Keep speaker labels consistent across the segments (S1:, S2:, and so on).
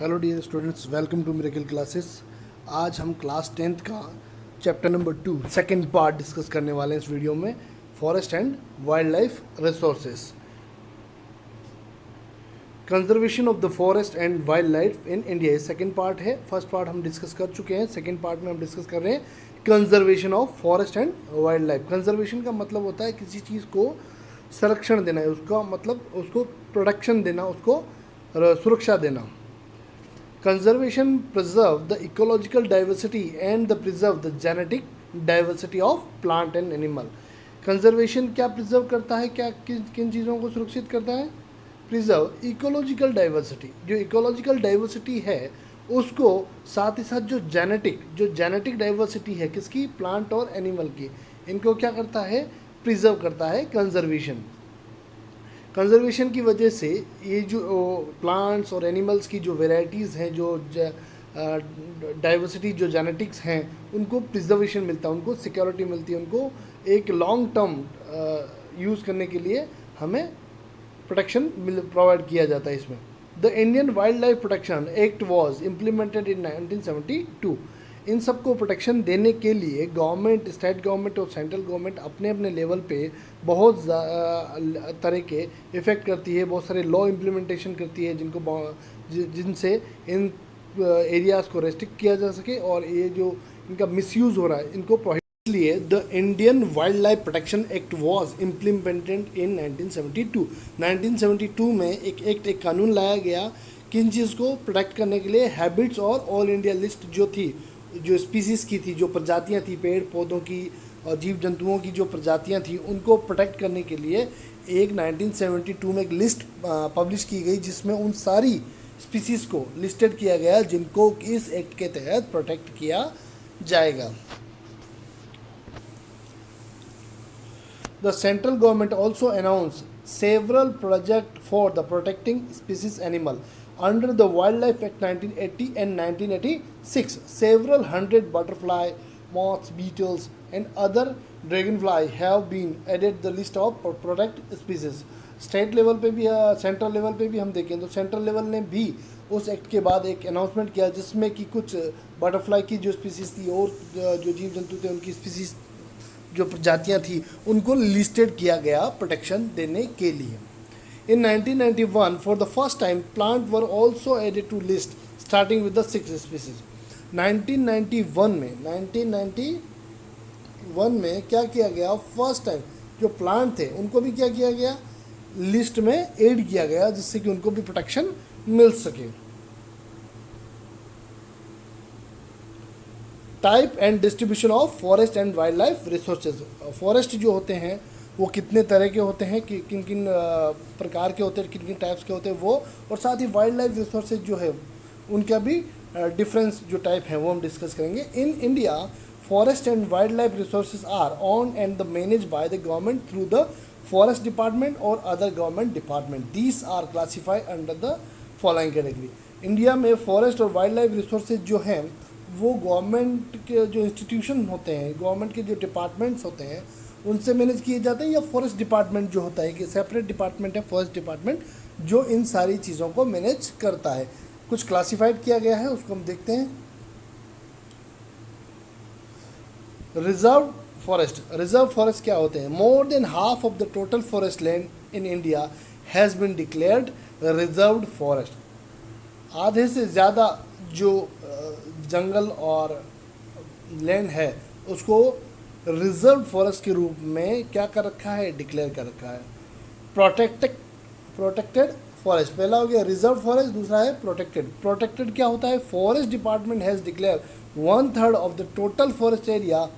S1: Hello dear students, welcome to miracle classes. आज हम class 10th का chapter number 2 second part discuss करने वाले हैं इस वीडियो में, forest and wild life resources, conservation of the forest and wild life in India. ये second part है। फर्स्ट पार्ट हम डिस्कस कर चुके हैं। सेकेंड पार्ट में हम डिस्कस कर रहे हैं conservation of forest and wild life. Conservation का मतलब होता है किसी चीज़ को संरक्षण देना है, उसका मतलब उसको प्रोटेक्शन देना, उसको सुरक्षा देना। Conservation preserve the ecological diversity and the preserve the genetic diversity of plant and animal। Conservation क्या प्रिजर्व करता है, क्या किन किन चीज़ों को सुरक्षित करता है? प्रिजर्व इकोलॉजिकल डाइवर्सिटी, जो इकोलॉजिकल डाइवर्सिटी है उसको, साथ ही साथ जो जेनेटिक डाइवर्सिटी है किसकी, प्लांट और एनिमल की, इनको क्या करता है, प्रिजर्व करता है कंजर्वेशन। कंजर्वेशन की वजह से ये जो प्लांट्स और एनिमल्स की जो वेराइटीज़ हैं, जो डाइवर्सिटी, जो जेनेटिक्स हैं, उनको प्रिजर्वेशन मिलता है, उनको सिक्योरिटी मिलती है, उनको एक लॉन्ग टर्म यूज़ करने के लिए हमें प्रोटेक्शन प्रोवाइड किया जाता है इसमें। The Indian wild life protection act was implemented in 1972। इन सबको प्रोटेक्शन देने के लिए गवर्नमेंट, स्टेट गवर्नमेंट और सेंट्रल गवर्नमेंट अपने अपने लेवल पे बहुत तरह के इफ़ेक्ट करती है, बहुत सारे लॉ इम्प्लीमेंटेशन करती है जिनसे इन एरियाज़ को रेस्ट्रिक्ट किया जा सके और ये जो इनका मिसयूज़ हो रहा है इनको प्रोहिबिट। इसलिए the Indian wild life protection act was implemented in 1972। 1972 में एक कानून लाया गया किन चीज़ को प्रोटेक्ट करने के लिए, हैबिट्स और ऑल इंडिया लिस्ट जो थी, जो स्पीसीज़ की थी, जो प्रजातियां थी पेड़ पौधों की और जीव जंतुओं की जो प्रजातियां थी, उनको प्रोटेक्ट करने के लिए एक 1972 में एक लिस्ट पब्लिश की गई जिसमें उन सारी स्पीसीज़ को लिस्टेड किया गया जिनको इस एक्ट के तहत प्रोटेक्ट किया जाएगा। The central government also announce several project for the protecting species animal under the Wildlife Act 1980 and 1986. Several hundred butterfly, moths, beetles and other dragonfly have been added the list of protected species। State level पे भी, central level पे भी हम देखें तो central level ने भी उस एक्ट के बाद एक अनाउंसमेंट किया जिसमें कि कुछ बटरफ्लाई की जो स्पीसीज़ थी और जो जीव जंतु थे उनकी स्पीसीज़ जो प्रजातियाँ थी उनको लिस्टेड किया गया प्रोटेक्शन देने के लिए। In 1991, for the first time, plants were also added to list, starting with the 6 species। 1991 में क्या किया गया, फर्स्ट टाइम जो प्लांट थे उनको भी क्या किया गया, लिस्ट में ऐड किया गया जिससे कि उनको भी प्रोटेक्शन मिल सके। Type and distribution of forest and wild life resources. Forest जो होते हैं वो कितने तरह के होते हैं, कि किन किन प्रकार के होते हैं, किन किन टाइप्स के होते हैं वो, और साथ ही वाइल्ड लाइफ रिसोर्सेज जो है उनका भी डिफरेंस जो टाइप है वो हम डिस्कस करेंगे। In India forest and wild life resources are owned and the manage by the government through the forest department और other government department. These are classified under the following category. India में forest और wild life resources जो हैं वो government के जो institution होते हैं, गवर्नमेंट के जो डिपार्टमेंट्स होते हैं उनसे मैनेज किए जाते हैं, या फॉरेस्ट डिपार्टमेंट जो होता है कि सेपरेट डिपार्टमेंट है फॉरेस्ट डिपार्टमेंट जो इन सारी चीज़ों को मैनेज करता है। कुछ क्लासिफाइड किया गया है उसको हम देखते हैं। Reserve forest. रिजर्व फॉरेस्ट क्या होते हैं? More than half of the total forest land in India has been declared reserved forest. आधे से ज़्यादा जो जंगल और लैंड है उसको रिजर्व फॉरेस्ट के रूप में क्या कर रखा है, डिक्लेयर कर रखा है। प्रोटेक्टेड फॉरेस्ट पहला हो गया रिजर्व फॉरेस्ट, दूसरा है प्रोटेक्टेड। प्रोटेक्टेड क्या होता है? Forest department has declare 1/3 of the total forest area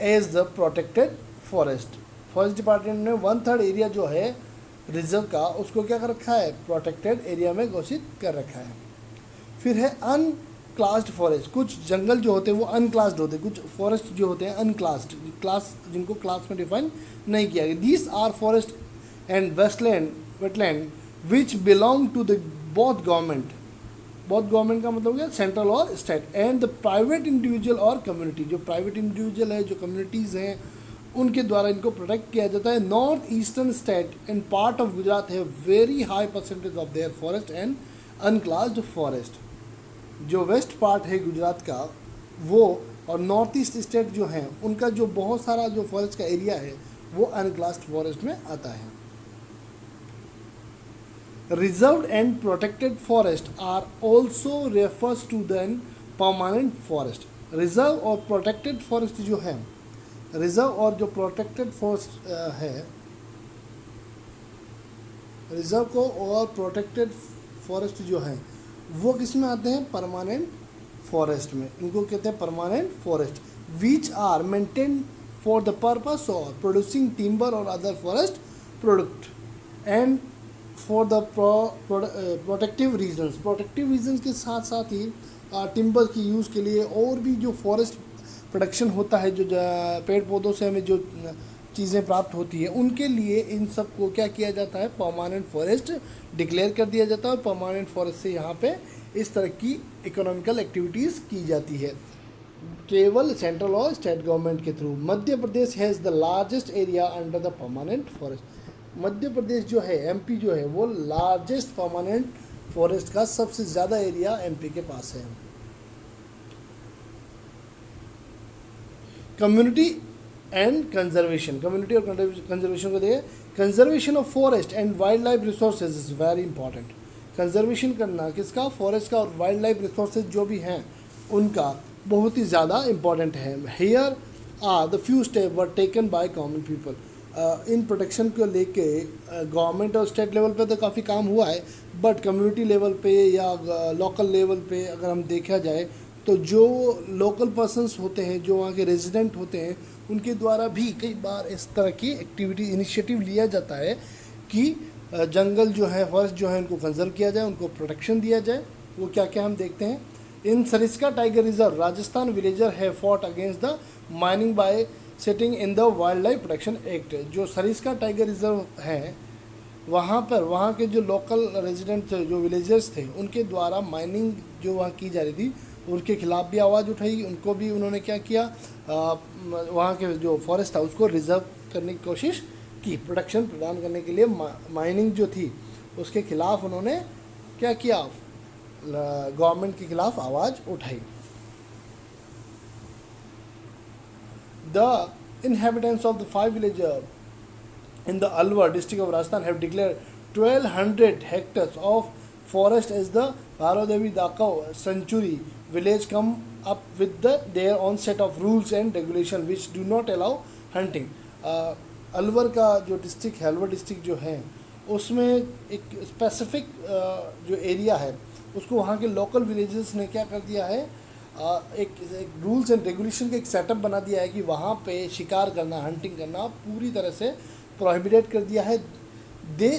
S1: as the protected forest. Forest department ने 1/3 एरिया जो है रिजर्व का उसको क्या कर रखा है, प्रोटेक्टेड एरिया में घोषित कर रखा है। फिर है अनक्लास्ड फॉरेस्ट। कुछ जंगल जो होते हैं वो अनक्लास्ड होते हैं, कुछ फॉरेस्ट जो होते हैं अनक्लास्ड, क्लास जिनको क्लास में डिफाइन नहीं किया गया। These are forest and wetland which belong to the both government का मतलब क्या, सेंट्रल और state, and the private individual और कम्युनिटी। जो प्राइवेट इंडिविजुअल है, जो कम्युनिटीज़ हैं, उनके द्वारा इनको प्रोटेक्ट किया जाता है। North eastern state and part of Gujarat है very high percentage of their forest and unclassed forest. जो वेस्ट पार्ट है गुजरात का वो और नॉर्थ ईस्ट स्टेट जो हैं उनका जो बहुत सारा जो फॉरेस्ट का एरिया है वो अनक्लास्ड फॉरेस्ट में आता है। Reserved and protected forest are also refers to than permanent forest. Reserve और प्रोटेक्टेड फॉरेस्ट जो है, रिजर्व और जो प्रोटेक्टेड फॉरेस्ट है, रिजर्व को और प्रोटेक्टेड फॉरेस्ट जो है वो किस में आते हैं? परमानेंट फॉरेस्ट में। इनको कहते हैं permanent forest, which are maintain for the purpose of producing timber और other forest product and for the protective reasons. Protective reasons के साथ साथ ही टिम्बर की यूज़ के लिए और भी जो फॉरेस्ट प्रोडक्शन होता है, जो पेड़ पौधों से हमें जो चीज़ें प्राप्त होती है, उनके लिए इन सब को क्या किया जाता है? परमानेंट फॉरेस्ट डिक्लेयर कर दिया जाता है। और परमानेंट फॉरेस्ट से यहाँ पे इस तरह की इकोनॉमिकल एक्टिविटीज़ की जाती है केवल सेंट्रल और स्टेट गवर्नमेंट के through. Madhya Pradesh has the largest area under the permanent forest. Madhya Pradesh जो है, एमपी जो है, वो लार्जेस्ट परमानेंट फॉरेस्ट का सबसे ज़्यादा एरिया एमपी के पास है। कम्युनिटी एंड कंजर्वेशन, कम्युनिटी और कंजर्वेशन को देखिए। Conservation of forest and wild life resources is very important. Conservation करना किसका? फॉरेस्ट का और वाइल्ड लाइफ रिसोर्सेज जो भी हैं उनका बहुत ही ज़्यादा इंपॉर्टेंट है। Here are the few step were taken by common people. In protection को लेके गवर्नमेंट और स्टेट लेवल पे तो काफ़ी काम हुआ है, बट कम्युनिटी लेवल पे या लोकल लेवल पे अगर हम देखा जाए तो जो लोकल पर्सन्स होते हैं, जो वहाँ के रेजिडेंट होते हैं, उनके द्वारा भी कई बार इस तरह की एक्टिविटी इनिशिएटिव लिया जाता है कि जंगल जो है, फॉरेस्ट जो है, उनको कंजर्व किया जाए, उनको प्रोटेक्शन दिया जाए। वो क्या क्या हम देखते हैं। In Sariska tiger reserve Rajasthan villager है fought against the mining by citing in the wild life protection act. जो सरिस्का टाइगर रिजर्व है वहाँ पर वहाँ के जो लोकल रेजिडेंट थे, जो विलेजर्स थे, उनके द्वारा माइनिंग जो वहाँ की जा रही थी उनके खिलाफ भी आवाज़ उठाई। उनको भी उन्होंने क्या किया, वहाँ के जो फॉरेस्ट था उसको रिजर्व करने की कोशिश की, प्रोटेक्शन प्रदान करने के लिए। माइनिंग जो थी उसके खिलाफ उन्होंने क्या किया, गवर्नमेंट के खिलाफ आवाज़ उठाई। The inhabitants of the 5 villages in the Alwar district of Rajasthan have declared 1200 hectares of forest as the Bharodevi Dakau sanctuary. Village come up with their own set of rules and regulations which do not allow hunting. Alwar का जो district है, Alwar district जो है, उसमें एक specific जो area है उसको वहाँ के लोकल विलेजेस ने क्या कर दिया है, एक रूल्स एंड रेगुलेशन का एक सेटअप बना दिया है कि वहाँ पे शिकार करना, हंटिंग करना पूरी तरह से प्रोहिबिटेड कर दिया है। They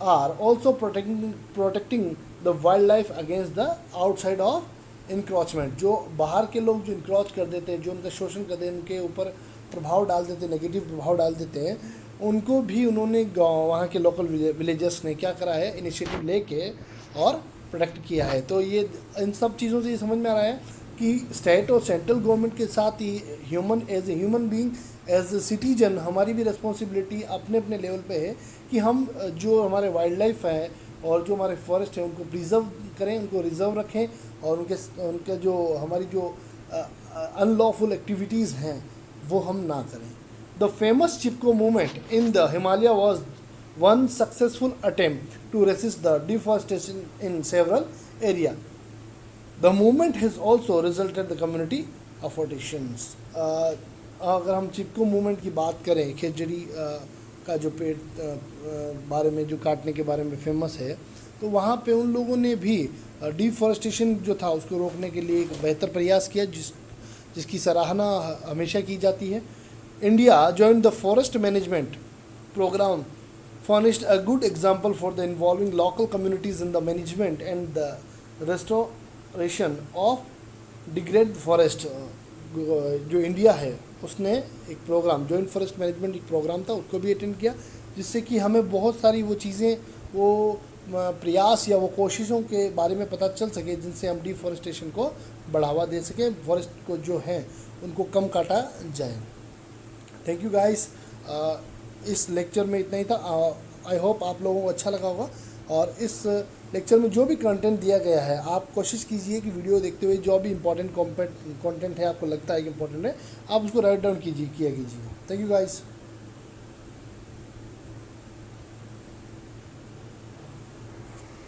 S1: are also protecting the wild life against the outside of encroachment. जो बाहर के लोग जो इंक्रोच कर देते हैं, जो उनका शोषण कर देते हैं, उनके ऊपर प्रभाव डाल देते हैं, नेगेटिव प्रभाव डाल देते हैं, उनको भी उन्होंने वहाँ के लोकल विलेजर्स ने क्या करा है, इनिशिएटिव लेके और प्रोटेक्ट किया है। तो ये इन सब चीज़ों से ये समझ में आ रहा है कि स्टेट और सेंट्रल गवर्नमेंट के साथ ही human as a human being, as a citizen, हमारी भी रिस्पॉन्सिबिलिटी अपने अपने लेवल पे है कि हम जो हमारे वाइल्ड लाइफ है और जो हमारे फॉरेस्ट हैं उनको प्रिजर्व करें, उनको रिजर्व रखें और उनके जो हमारी जो अनलॉफुल एक्टिविटीज़ हैं वो हम ना करें। The famous Chipko movement in the Himalaya was one successful attempt to resist the deforestation in several area. The movement has also resulted the community affordations. अगर हम चिपको मूवमेंट की बात करें, खेजड़ी का जो पेड़ बारे में, जो काटने के बारे में फेमस है, तो वहाँ पे उन लोगों ने भी डिफॉरेस्टेशन जो था उसको रोकने के लिए एक बेहतर प्रयास किया, जिसकी सराहना हमेशा की जाती है। India joined the forest management program, furnished a good example for the involving local communities in the management and the restoration of degraded forest। जो इंडिया है उसने एक प्रोग्राम, जॉइंट फॉरेस्ट मैनेजमेंट एक प्रोग्राम था, उसको भी अटेंड किया, जिससे कि हमें बहुत सारी वो चीज़ें, वो प्रयास या वो कोशिशों के बारे में पता चल सके जिनसे हम डिफॉरेस्टेशन को बढ़ावा दे सकें, फॉरेस्ट को जो है उनको कम काटा जाए। थैंक यू गाइस, इस लेक्चर में इतना ही था। आई होप आप लोगों को अच्छा लगा होगा और इस लेक्चर में जो भी कंटेंट दिया गया है आप कोशिश कीजिए कि वीडियो देखते हुए जो भी इंपॉर्टेंट कंटेंट है आपको लगता है कि इंपॉर्टेंट है, आप उसको राइट डाउन किया कीजिए। Thank you guys.